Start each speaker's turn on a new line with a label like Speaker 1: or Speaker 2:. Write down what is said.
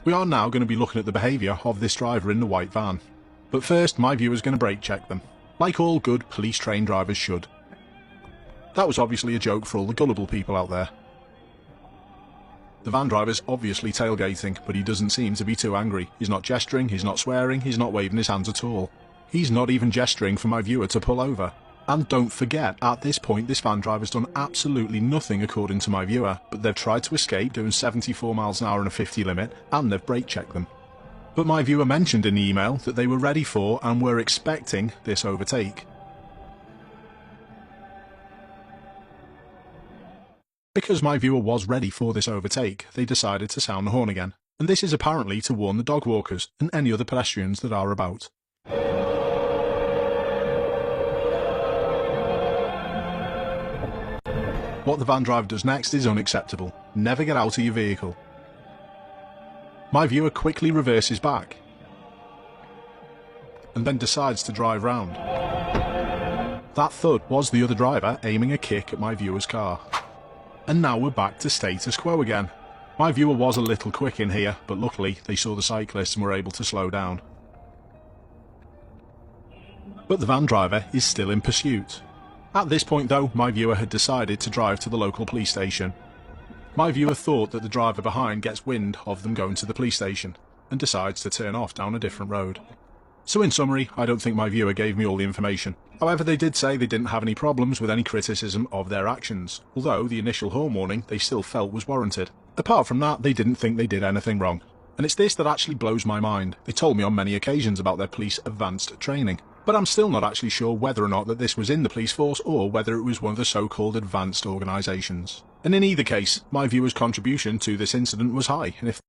Speaker 1: We are now going to be looking at the behaviour of this driver in the white van. But first, my viewer's going to brake check them, like all good police-trained drivers should. That was obviously a joke for all the gullible people out there. The van driver's obviously tailgating, but he doesn't seem to be too angry. He's not gesturing, he's not swearing, he's not waving his hands at all. He's not even gesturing for my viewer to pull over. And don't forget, at this point this van driver's done absolutely nothing according to my viewer, but they've tried to escape doing 74 miles an hour and a 50 limit, and they've brake checked them. But my viewer mentioned in the email that they were ready for and were expecting this overtake. Because my viewer was ready for this overtake, they decided to sound the horn again, and this is apparently to warn the dog walkers and any other pedestrians that are about. What the van driver does next is unacceptable. Never get out of your vehicle. My viewer quickly reverses back and then decides to drive round. That thud was the other driver aiming a kick at my viewer's car. And now we're back to status quo again. My viewer was a little quick in here, but luckily they saw the cyclist and were able to slow down. But the van driver is still in pursuit. At this point though, my viewer had decided to drive to the local police station. My viewer thought that the driver behind gets wind of them going to the police station, and decides to turn off down a different road. So in summary, I don't think my viewer gave me all the information. However, they did say they didn't have any problems with any criticism of their actions, although the initial horn warning they still felt was warranted. Apart from that, they didn't think they did anything wrong. And it's this that actually blows my mind. They told me on many occasions about their police advanced training. But I'm still not actually sure whether or not that this was in the police force or whether it was one of the so-called advanced organisations. And in either case, my viewer's contribution to this incident was high, and if